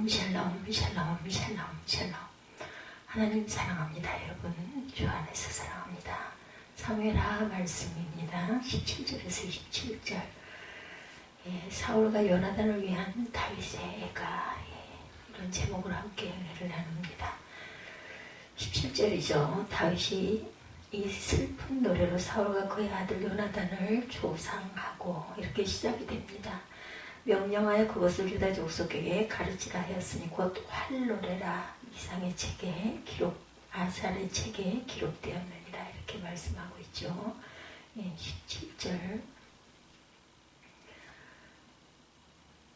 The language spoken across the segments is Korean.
샬롬 샬롬 샬롬 샬롬 샬롬. 하나님 사랑합니다. 여러분 주 안에서 사랑합니다. 사무엘하 말씀입니다. 17절에서 27절. 사울과 요나단을 위한 다윗의 애가, 이런 제목으로 함께 은혜를 나눕니다. 17절이죠. 다윗이 이 슬픈 노래로 사울과 그의 아들 요나단을 조상하고 이렇게 시작이 됩니다. 명령하여 그것을 유다 족속에게 가르치라 하였으니 곧 활노래라. 이상의 책에 아살의 책에 기록되었느니라. 이렇게 말씀하고 있죠. 17절.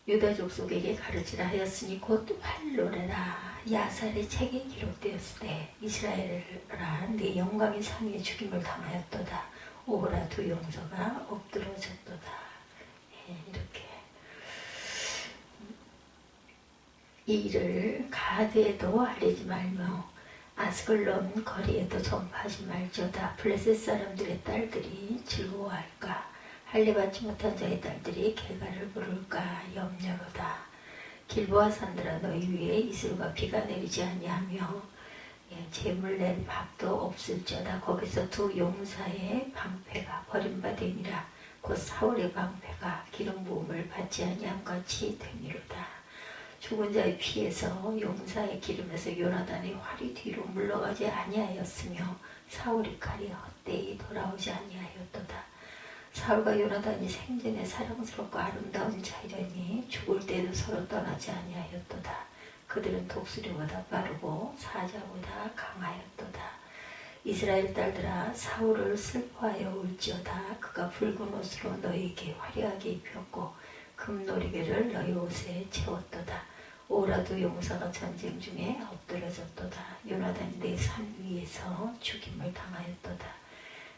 유다 족속에게 가르치라 하였으니 곧 활노래라. 야살의 책에 기록되었을 때 이스라엘아 내 영광의 상에 죽임을 당하였도다. 오호라 두 용서가 엎드러졌도다. 이렇게 이 일을 가드에도 알리지 말며 아스글론 거리에도 전파하지 말지어다. 블레셋 사람들의 딸들이 즐거워할까? 할례받지 못한 자의 딸들이 개가를 부를까 염려로다. 길보아 산들아 너희 위에 이슬과 비가 내리지 아니하며 재물 낼 밥도 없을지어다. 거기서 두 용사의 방패가 버림받음이라. 곧 사울의 방패가 기름 부음을 받지 아니함 같이 되니로다. 죽은 자의 피에서 용사의 기름에서 요나단의 활이 뒤로 물러가지 아니하였으며 사울의 칼이 헛되이 돌아오지 아니하였도다. 사울과 요나단이 생전에 사랑스럽고 아름다운 자이러니 죽을 때도 서로 떠나지 아니하였도다. 그들은 독수리보다 빠르고 사자보다 강하였도다. 이스라엘 딸들아 사울을 슬퍼하여 울지어다. 그가 붉은 옷으로 너희에게 화려하게 입혔고 금놀이개를 너희 옷에 채웠도다. 오라도 용사가 전쟁 중에 엎드러졌도다. 요나단이 내 산 위에서 죽임을 당하였도다.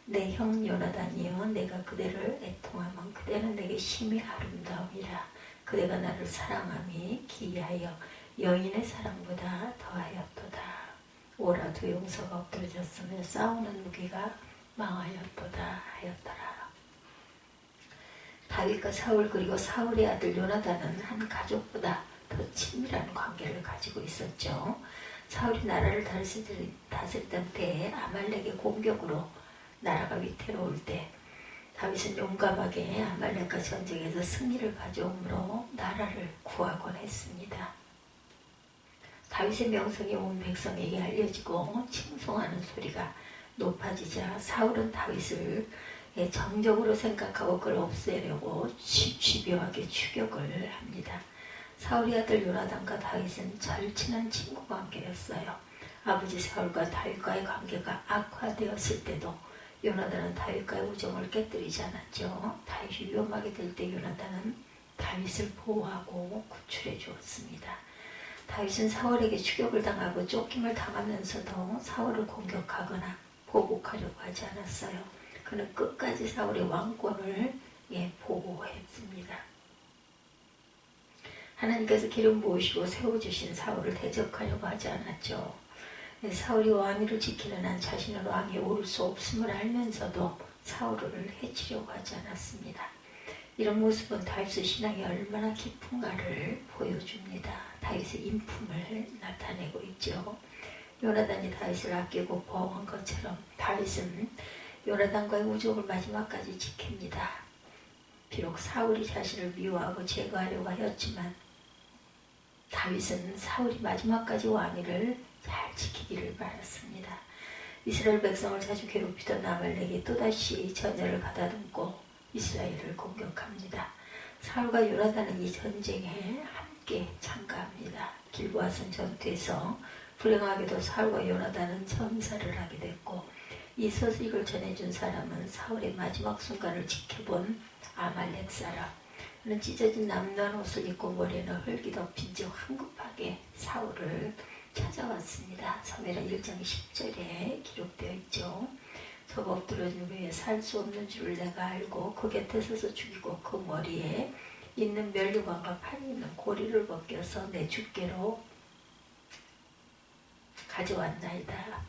내 형 요나단이여 내가 그대를 애통하면 그대는 내게 심히 아름다움이라. 그대가 나를 사랑함이 기이하여 여인의 사랑보다 더하였도다. 오라도 용서가 엎드러졌으며 싸우는 무기가 망하였도다 하였더라. 다윗과 사울 그리고 사울의 아들 요나단은 한 가족보다 더 친밀한 관계를 가지고 있었죠. 사울이 나라를 다스리던 때에 아말렉의 공격으로 나라가 위태로울 때 다윗은 용감하게 아말렉과 전쟁에서 승리를 가져오므로 나라를 구하곤 했습니다. 다윗의 명성이 온 백성에게 알려지고 칭송하는 소리가 높아지자 사울은 다윗을 정적으로 생각하고 그를 없애려고 집요하게 추격을 합니다. 사울의 아들 요나단과 다윗은 절친한 친구 관계였어요. 아버지 사울과 다윗과의 관계가 악화되었을 때도 요나단은 다윗과의 우정을 깨뜨리지 않았죠. 다윗이 위험하게 될 때 요나단은 다윗을 보호하고 구출해 주었습니다. 다윗은 사울에게 추격을 당하고 쫓김을 당하면서도 사울을 공격하거나 보복하려고 하지 않았어요. 그는 끝까지 사울의 왕권을 보호했습니다. 하나님께서 기름 부으시고 세워주신 사울을 대적하려고 하지 않았죠. 사울이 왕위를 지키는 한 자신은 왕위에 오를 수 없음을 알면서도 사울을 해치려고 하지 않았습니다. 이런 모습은 다윗의 신앙이 얼마나 깊은가를 보여줍니다. 다윗의 인품을 나타내고 있죠. 요나단이 다윗을 아끼고 보호한 것처럼 다윗은 요나단과의 우정을 마지막까지 지킵니다. 비록 사울이 자신을 미워하고 제거하려고 하였지만 다윗은 사울이 마지막까지 왕위를 잘 지키기를 바랐습니다. 이스라엘 백성을 자주 괴롭히던 아말렉이 또다시 전열을 가다듬고 이스라엘을 공격합니다. 사울과 요나단은 이 전쟁에 함께 참가합니다. 길보아산 전투에서 불행하게도 사울과 요나단은 전사를 하게 됐고 이 소식을 전해준 사람은 사울의 마지막 순간을 지켜본 아말렉 사람. 그는 찢어진 남루한 옷을 입고 머리에는 흙이 덮인 채 황급하게 사울을 찾아왔습니다. 사무엘하 1장 10절에 기록되어 있죠. 저가 엎드러진 후에 살 수 없는 줄을 내가 알고 그 곁에 서서 죽이고 그 머리에 있는 면류관과 팔이 있는 고리를 벗겨서 내 주께로 가져왔나이다.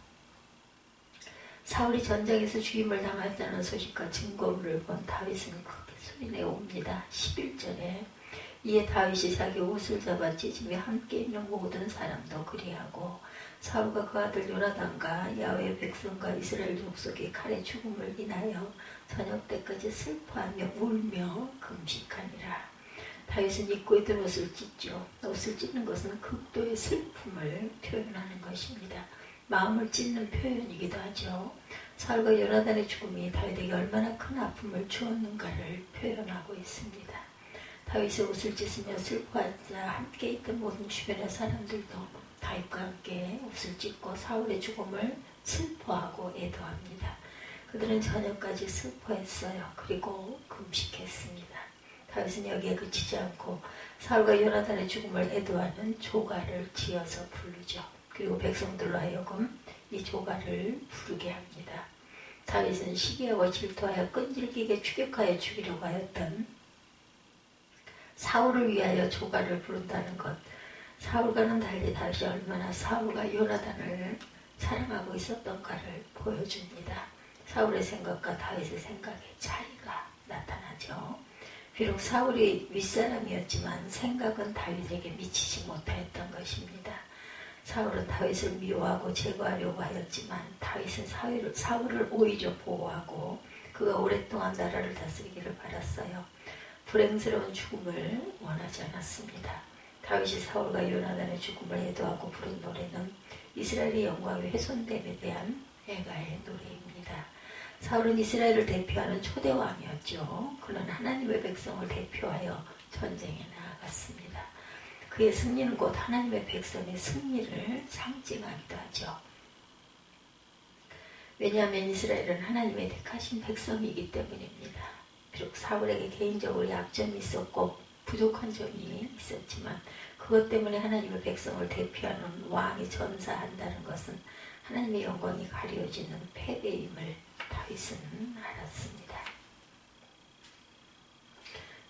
사울이 전쟁에서 죽임을 당했다는 소식과 증거를 본 다윗은 크게 소리내어 옵니다. 11절에 이에 다윗이 자기 옷을 잡아 찢으며 함께 있는 모든 사람도 그리하고 사울과 그 아들 요나단과 야훼의 백성과 이스라엘 족속이 칼의 죽음을 인하여 저녁 때까지 슬퍼하며 울며 금식하니라. 다윗은 입고 있던 옷을 찢죠. 옷을 찢는 것은 극도의 슬픔을 표현하는 것입니다. 마음을 찢는 표현이기도 하죠. 사울과 요나단의 죽음이 다윗에게 얼마나 큰 아픔을 주었는가를 표현하고 있습니다. 다윗의 옷을 찢으며 슬퍼하자 함께 있던 모든 주변의 사람들도 다윗과 함께 옷을 찢고 사울의 죽음을 슬퍼하고 애도합니다. 그들은 저녁까지 슬퍼했어요. 그리고 금식했습니다. 다윗은 여기에 그치지 않고 사울과 요나단의 죽음을 애도하는 조가를 지어서 부르죠. 그리고 백성들로 하여금 이 조가를 부르게 합니다. 다윗은 시기하고 질투하여 끈질기게 추격하여 죽이려고 하였던 사울을 위하여 조가를 부른다는 것. 사울과는 달리 다윗이 얼마나 사울과 요나단을 사랑하고 있었던가를 보여줍니다. 사울의 생각과 다윗의 생각의 차이가 나타나죠. 비록 사울이 윗사람이었지만 생각은 다윗에게 미치지 못하였던 것입니다. 사울은 다윗을 미워하고 제거하려고 하였지만 다윗은 사울을 오히려 보호하고 그가 오랫동안 나라를 다스리기를 바랐어요. 불행스러운 죽음을 원하지 않았습니다. 다윗이 사울과 요나단의 죽음을 애도하고 부른 노래는 이스라엘의 영광이 훼손됨에 대한 애가의 노래입니다. 사울은 이스라엘을 대표하는 초대왕이었죠. 그는 하나님의 백성을 대표하여 전쟁에 나아갔습니다. 그의 승리는 곧 하나님의 백성의 승리를 상징하기도 하죠. 왜냐하면 이스라엘은 하나님의 택하신 백성이기 때문입니다. 비록 사울에게 개인적으로 약점이 있었고 부족한 점이 있었지만 그것 때문에 하나님의 백성을 대표하는 왕이 전사한다는 것은 하나님의 영광이 가려지는 패배임을 다윗은 알았습니다.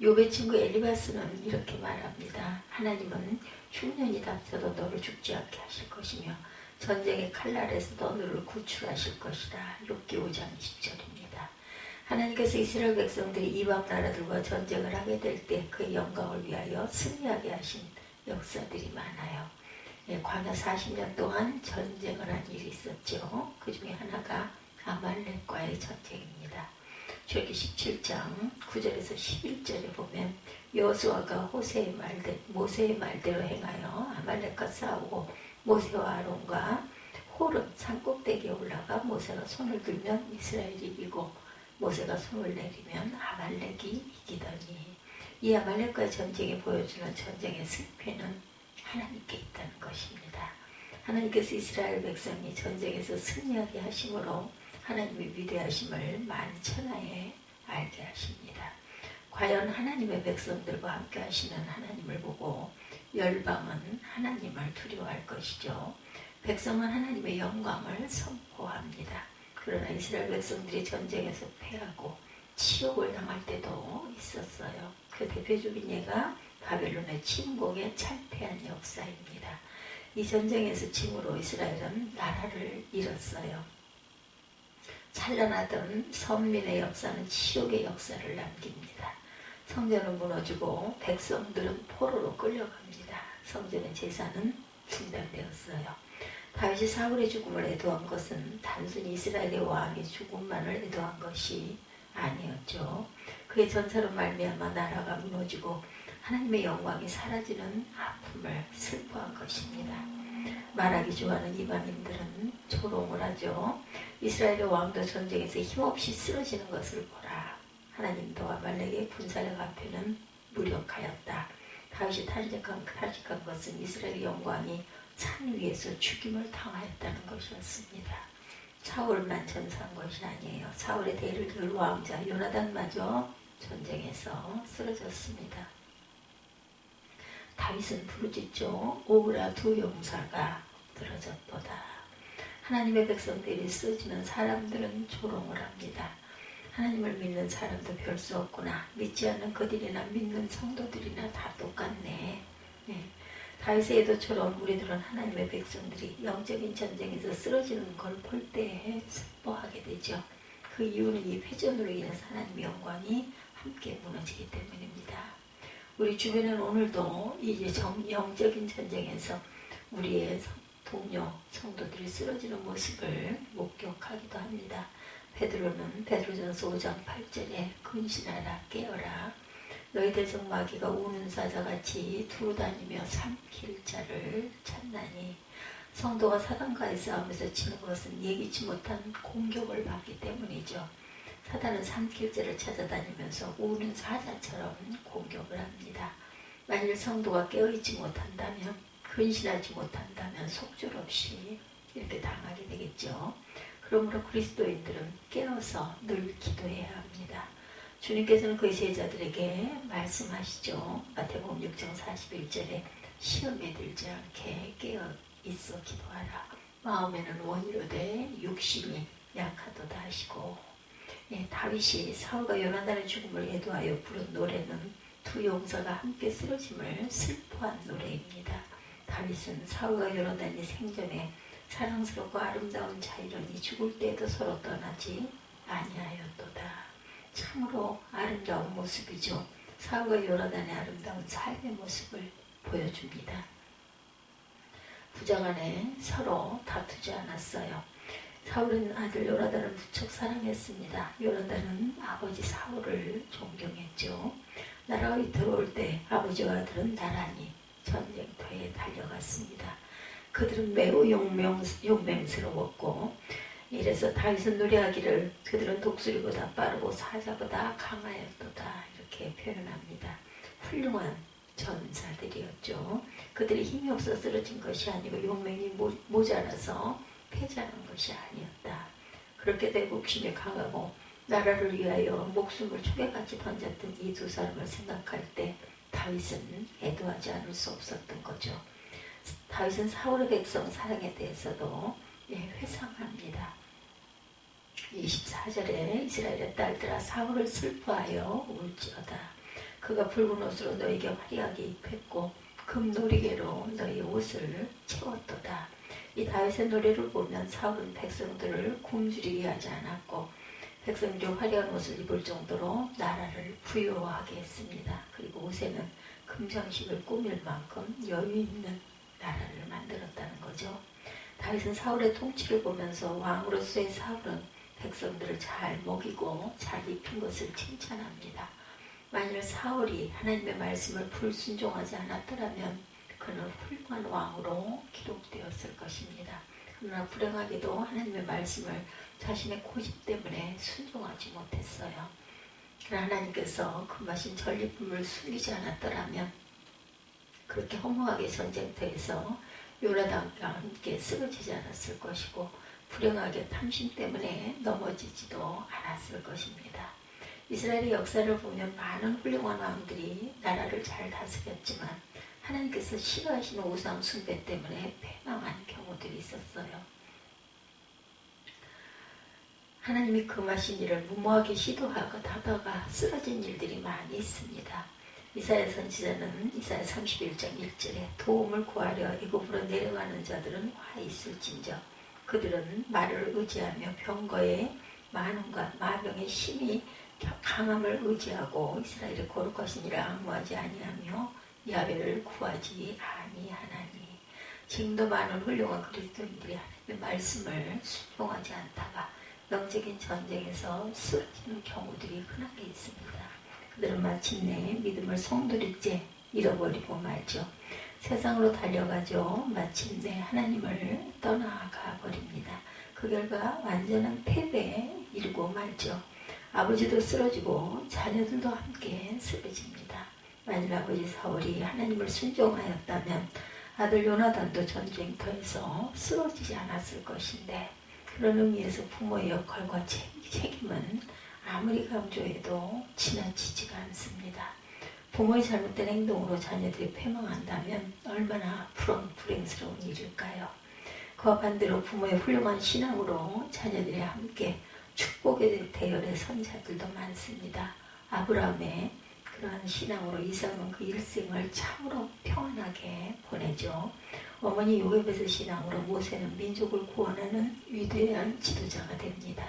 욥의 친구 엘리바스는 이렇게 말합니다. 하나님은 흉년이 닥쳐도 너를 죽지 않게 하실 것이며 전쟁의 칼날에서도 너를 구출하실 것이다. 욥기 5장 20절입니다. 하나님께서 이스라엘 백성들이 이방 나라들과 전쟁을 하게 될 때 그의 영광을 위하여 승리하게 하신 역사들이 많아요. 광야 40년 동안 전쟁을 한 일이 있었죠. 그 중에 하나가 아말렉과의 전쟁입니다. 출애굽기 17장 9절에서 11절에 보면 여호수아가 모세의 말대로 행하여 아말렉과 싸우고 모세와 아론과 홀은 산꼭대기에 올라가 모세가 손을 들면 이스라엘이 이기고 모세가 손을 내리면 아말렉이 이기더니 이 아말렉과의 전쟁이 보여주는 전쟁의 승패는 하나님께 있다는 것입니다. 하나님께서 이스라엘 백성이 전쟁에서 승리하게 하심으로 하나님의 위대하심을 만천하에 알게 하십니다. 과연 하나님의 백성들과 함께 하시는 하나님을 보고 열방은 하나님을 두려워할 것이죠. 백성은 하나님의 영광을 선포합니다. 그러나 이스라엘 백성들이 전쟁에서 패하고 치욕을 당할 때도 있었어요. 그 대표적인 예가 바벨론의 침공에 탈패한 역사입니다. 이 전쟁에서 침으로 이스라엘은 나라를 잃었어요. 찬란하던 선민의 역사는 치욕의 역사를 남깁니다. 성전은 무너지고 백성들은 포로로 끌려갑니다. 성전의 제사는 중단되었어요. 다윗이 사울의 죽음을 애도한 것은 단순히 이스라엘의 왕의 죽음만을 애도한 것이 아니었죠. 그의 전사로 말미암아 나라가 무너지고 하나님의 영광이 사라지는 아픔을 슬퍼한 것입니다. 말하기 좋아하는 이방인들은 조롱을 하죠. 이스라엘의 왕도 전쟁에서 힘없이 쓰러지는 것을 보라. 하나님도 아말렉의 군사력 앞에는 무력하였다. 다윗이 탄식한 것은 이스라엘의 영광이 산 위에서 죽임을 당하였다는 것이었습니다. 사울만 전사한 것이 아니에요. 사울의 대를 이을 왕자 요나단마저 전쟁에서 쓰러졌습니다. 다윗은 부르짖죠. 오브라 두 용사가 쓰러졌도다. 하나님의 백성들이 쓰러지는 사람들은 조롱을 합니다. 하나님을 믿는 사람도 별 수 없구나. 믿지 않는 그들이나 믿는 성도들이나 다 똑같네. 다윗의 애도처럼 우리들은 하나님의 백성들이 영적인 전쟁에서 쓰러지는 걸 볼 때 슬퍼하게 되죠. 그 이유는 이 회전으로 인해서 하나님의 영광이 함께 무너지기 때문입니다. 우리 주변에는 오늘도 이제 영적인 전쟁에서 우리의 동료, 성도들이 쓰러지는 모습을 목격하기도 합니다. 베드로는 베드로전서 5장 8절에 근신하라 깨어라 너희들 중 마귀가 우는 사자같이 두루다니며 삼킬 자를 찾나니 성도가 사단과의 싸움에서 치는 것은 예기치 못한 공격을 받기 때문이죠. 사단은 삼킬 자를 찾아다니면서 우는 사자처럼 공격을 합니다. 만일 성도가 깨어있지 못한다면 근신하지 못한다면 속절없이 이렇게 당하게 되겠죠. 그러므로 그리스도인들은 깨어서 늘 기도해야 합니다. 주님께서는 그의 제자들에게 말씀하시죠. 마태복음 6장 41절에 시험에 들지 않게 깨어 있어 기도하라. 마음에는 원이로되 육신이 약하도다 하시고 다윗이 사울과 요나단의 죽음을 애도하여 부른 노래는 두 용사가 함께 쓰러짐을 슬퍼한 노래입니다. 다윗은 사울과 요나단이 생전에 사랑스럽고 아름다운 자이러니 죽을 때에도 서로 떠나지 아니하였도다. 참으로 아름다운 모습이죠. 사울과 요나단의 아름다운 삶의 모습을 보여줍니다. 부자간에 서로 다투지 않았어요. 사울은 아들 요나단을 무척 사랑했습니다. 요나단은 아버지 사울을 존경했죠. 나라가 들어올 때 아버지와 아들은 나란히 전쟁터에 달려갔습니다. 그들은 매우 용맹스러웠고 이래서 다윗은 노래하기를 그들은 독수리보다 빠르고 사자보다 강하였도다 이렇게 표현합니다. 훌륭한 전사들이었죠. 그들이 힘이 없어 쓰러진 것이 아니고 용맹이 모자라서 패자한 것이 아니었다. 그렇게 대국심이 강하고 나라를 위하여 목숨을 초계같이 던졌던 이 두 사람을 생각할 때 다윗은 애도하지 않을 수 없었던 거죠. 다윗은 사울의 백성 사랑에 대해서도 회상합니다. 24절에 이스라엘의 딸들아 사울을 슬퍼하여 울지어다. 그가 붉은 옷으로 너에게 화려하게 입혔고 금놀이개로 너희 옷을 채웠도다. 이 다윗의 노래를 보면 사울은 백성들을 굶주리게 하지 않았고 백성들이 화려한 옷을 입을 정도로 나라를 부유하게 했습니다. 그리고 옷에는 금장식을 꾸밀 만큼 여유 있는 나라를 만들었다는 거죠. 다윗은 사울의 통치를 보면서 왕으로서의 사울은 백성들을 잘 먹이고 잘 입힌 것을 칭찬합니다. 만일 사울이 하나님의 말씀을 불순종하지 않았더라면 그는 훌륭한 왕으로 기록되었을 것입니다. 그러나 불행하게도 하나님의 말씀을 자신의 고집 때문에 순종하지 못했어요. 그러나 하나님께서 금하신 전리품을 숨기지 않았더라면 그렇게 허무하게 전쟁터에서 요나단과 함께 쓰러지지 않았을 것이고 불행하게 탐심 때문에 넘어지지도 않았을 것입니다. 이스라엘의 역사를 보면 많은 훌륭한 왕들이 나라를 잘 다스렸지만 하나님께서 싫어하시는 우상 숭배 때문에 패망한 경우들이 있었어요. 하나님이 금하신 일을 무모하게 시도하다가 쓰러진 일들이 많이 있습니다. 이사야 선지자는 이사야 31장 1절에 도움을 구하려 애굽으로 내려가는 자들은 화 있을진저 그들은 말을 의지하며 병거의 많음과 마병의 힘이 강함을 의지하고 이스라엘의 거룩하신 이를 악무하지 아니하며 야훼를 구하지 아니하나니. 지금도 많은 훌륭한 그리스도인들이 하나님의 말씀을 순종하지 않다가 영적인 전쟁에서 쓰러지는 경우들이 흔하게 있습니다. 그들은 마침내 믿음을 송두리째 잃어버리고 말죠. 세상으로 달려가죠. 마침내 하나님을 떠나가 버립니다. 그 결과 완전한 패배에 이르고 말죠. 아버지도 쓰러지고 자녀들도 함께 쓰러집니다. 만일 아버지 사울이 하나님을 순종하였다면 아들 요나단도 전쟁터에서 쓰러지지 않았을 것인데 그런 의미에서 부모의 역할과 책임은 아무리 강조해도 지나치지가 않습니다. 부모의 잘못된 행동으로 자녀들이 패망한다면 얼마나 불행스러운 일일까요? 그와 반대로 부모의 훌륭한 신앙으로 자녀들이 함께 축복의 대열에 선 자들도 많습니다. 아브라함의 그러한 신앙으로 이삭은 그 일생을 참으로 평안하게 보내죠. 어머니 요셉의 신앙으로 모세는 민족을 구원하는 위대한 지도자가 됩니다.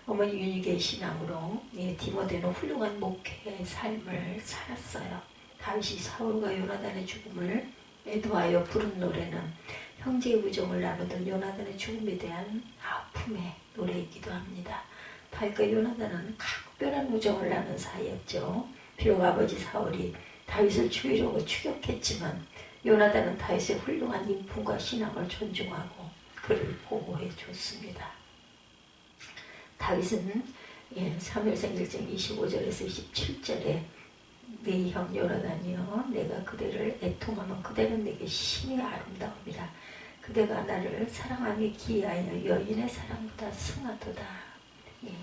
어머니 윤희의 신앙으로 디모데는 훌륭한 목회의 삶을 살았어요. 다윗이 사울과 요나단의 죽음을 애도하여 부른 노래는 형제의 우정을 나누던 요나단의 죽음에 대한 아픔의 노래이기도 합니다. 다윗과 요나단은 각별한 우정을 나눈 사이였죠. 비록 아버지 사울이 다윗을 죽이려고 추격했지만 요나단은 다윗의 훌륭한 인품과 신앙을 존중하고 그를 보호해 줬습니다. 다윗은 사무엘상 1장 25절에서 27절에 네 형 요나단이여 내가 그대를 애통하면 그대는 내게 심히 아름다움이라 그대가 나를 사랑하기 기하여 여인의 사랑보다 승하도다.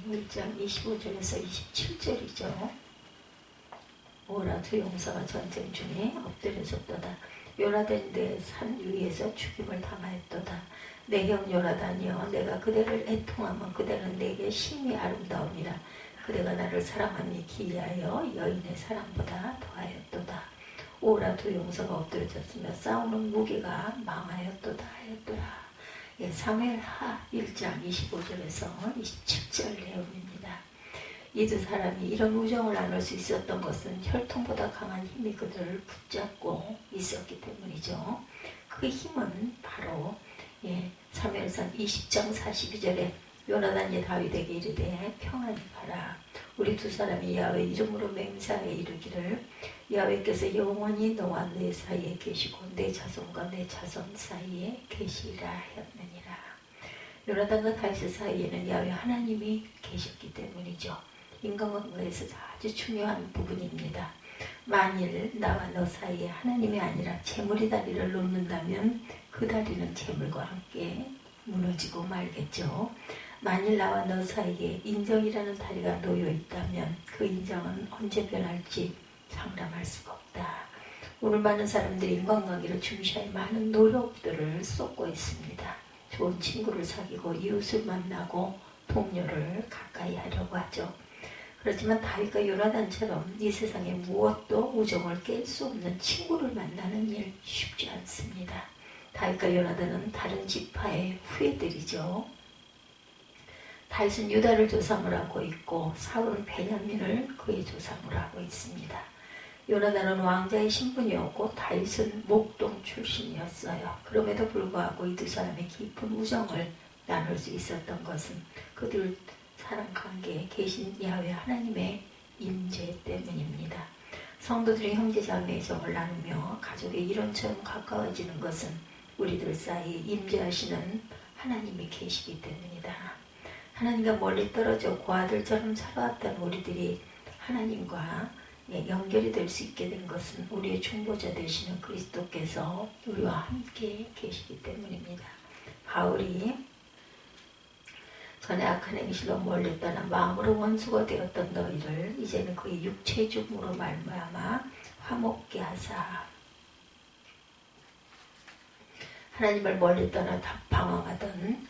1장 25절에서 27절이죠. 오라 두 용사가 전쟁 중에 엎드려졌도다. 요나단이 내 산 위에서 죽임을 당하였도다. 내 형 요나단이여 내가 그대를 애통하면 그대는 내게 심히 아름다움이라 그대가 나를 사랑하니 기하여 여인의 사랑보다 더하였도다. 오라 두 용사가 엎드려졌으며 싸우는 무기가 망하였도다 하였더라. 사무엘하 1장 25절에서 27절 내용입니다. 이 두 사람이 이런 우정을 나눌 수 있었던 것은 혈통보다 강한 힘이 그들을 붙잡고 있었기 때문이죠. 그 힘은 바로 사무엘상 20장 42절에 요나단이 다윗에게 이르되 평안히 가라. 우리 두 사람이 야훼 이름으로 맹세하여 이르기를 야훼께서 영원히 너와 내 사이에 계시고 내 자손과 내 자손 사이에 계시리라 하였느니라. 요나단과 다윗 사이에는 야훼 하나님이 계셨기 때문이죠. 인간관계에서 아주 중요한 부분입니다. 만일 나와 너 사이에 하나님이 아니라 재물이 다리를 놓는다면 그 다리는 재물과 함께 무너지고 말겠죠. 만일 나와 너 사이에 인정이라는 다리가 놓여 있다면 그 인정은 언제 변할지 상담할 수가 없다. 오늘 많은 사람들이 인간관계를 중시하여 많은 노력들을 쏟고 있습니다. 좋은 친구를 사귀고 이웃을 만나고 동료를 가까이 하려고 하죠. 그렇지만 다윗과 요나단처럼 이 세상에 무엇도 우정을 깰 수 없는 친구를 만나는 일 쉽지 않습니다. 다윗과 요나단은 다른 지파의 후예들이죠. 다윗은 유다를 조상으로 하고 있고 사울은 베냐민을 그의 조상으로 하고 있습니다. 요나단은 왕자의 신분이었고 다윗은 목동 출신이었어요. 그럼에도 불구하고 이 두 사람의 깊은 우정을 나눌 수 있었던 것은 그들 사랑관계에 계신 야훼 하나님의 임재 때문입니다. 성도들이 형제자매의 정을 나누며 가족의 이론처럼 가까워지는 것은 우리들 사이에 임재하시는 하나님이 계시기 때문이다. 하나님과 멀리 떨어져 고아들처럼 살아왔던 우리들이 하나님과 연결이 될 수 있게 된 것은 우리의 중보자 되시는 그리스도께서 우리와 함께 계시기 때문입니다. 바울이 전에 악한 행실로 멀리 떠나 마음으로 원수가 되었던 너희를 이제는 그의 육체의 죽음으로 말미암아 화목게 하사 하나님을 멀리 떠나 방황하던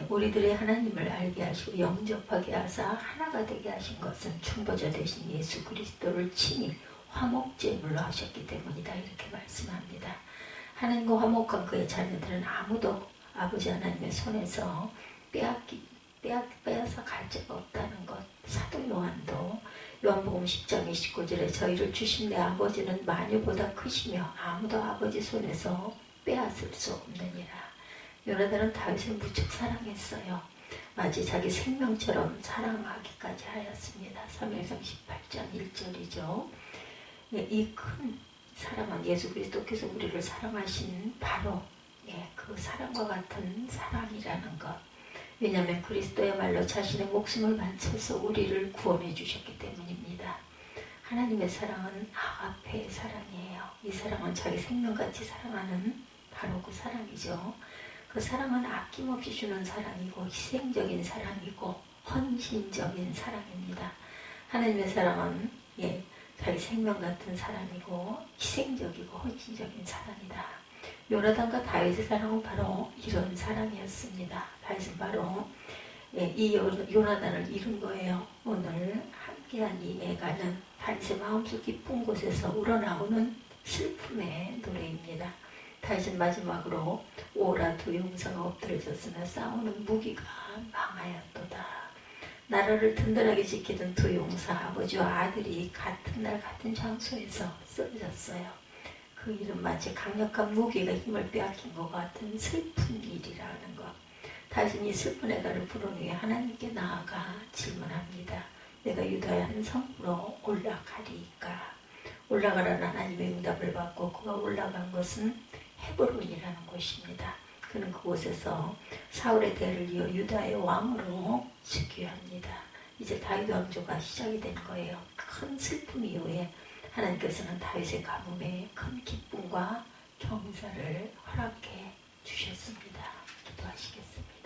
우리들의 하나님을 알게 하시고 영접하게 하사 하나가 되게 하신 것은 중보자 되신 예수 그리스도를 친히 화목제물로 하셨기 때문이다. 이렇게 말씀합니다. 하나님과 화목한 그의 자녀들은 아무도 아버지 하나님의 손에서 빼앗아 갈 자가 없다는 것. 사도 요한도 요한복음 10장 29절에 저희를 주신 내 아버지는 마녀보다 크시며 아무도 아버지 손에서 빼앗을 수 없느니라. 요나단은 다윗을 무척 사랑했어요. 마치 자기 생명처럼 사랑하기까지 하였습니다. 사무엘상 18장 1절이죠. 이 큰 사랑은 예수 그리스도께서 우리를 사랑하신 바로 그 사랑과 같은 사랑이라는 것. 왜냐하면 그리스도야말로 자신의 목숨을 바쳐서 우리를 구원해 주셨기 때문입니다. 하나님의 사랑은 아가페의 사랑이에요. 이 사랑은 자기 생명같이 사랑하는 바로 그 사랑이죠. 그 사랑은 아낌없이 주는 사랑이고 희생적인 사랑이고 헌신적인 사랑입니다. 하나님의 사랑은 자기 생명 같은 사랑이고 희생적이고 헌신적인 사랑이다. 요나단과 다윗의 사랑은 바로 이런 사랑이었습니다. 다윗은 바로 이 요나단을 잃은 거예요. 오늘 함께한 이 애가는 다윗의 마음속 깊은 곳에서 우러나오는 슬픔의 노래입니다. 다윗은 마지막으로 오라 두 용사가 엎드려졌으나 싸우는 무기가 망하였도다. 나라를 든든하게 지키던 두 용사 아버지와 아들이 같은 날 같은 장소에서 쓰러졌어요. 그 일은 마치 강력한 무기가 힘을 빼앗긴 것 같은 슬픈 일이라는 것. 다시니 슬픈 애가를 부른 후에 하나님께 나아가 질문합니다. 내가 유다의 한 성으로 올라가리이까. 올라가라는 하나님의 응답을 받고 그가 올라간 것은 헤브론이라는 곳입니다. 그는 그곳에서 사울의 대를 이어 유다의 왕으로 즉위합니다. 이제 다윗 왕조가 시작이 된 거예요. 큰 슬픔 이후에 하나님께서는 다윗의 가뭄에 큰 기쁨과 경사를 허락해 주셨습니다. 기도하시겠습니다.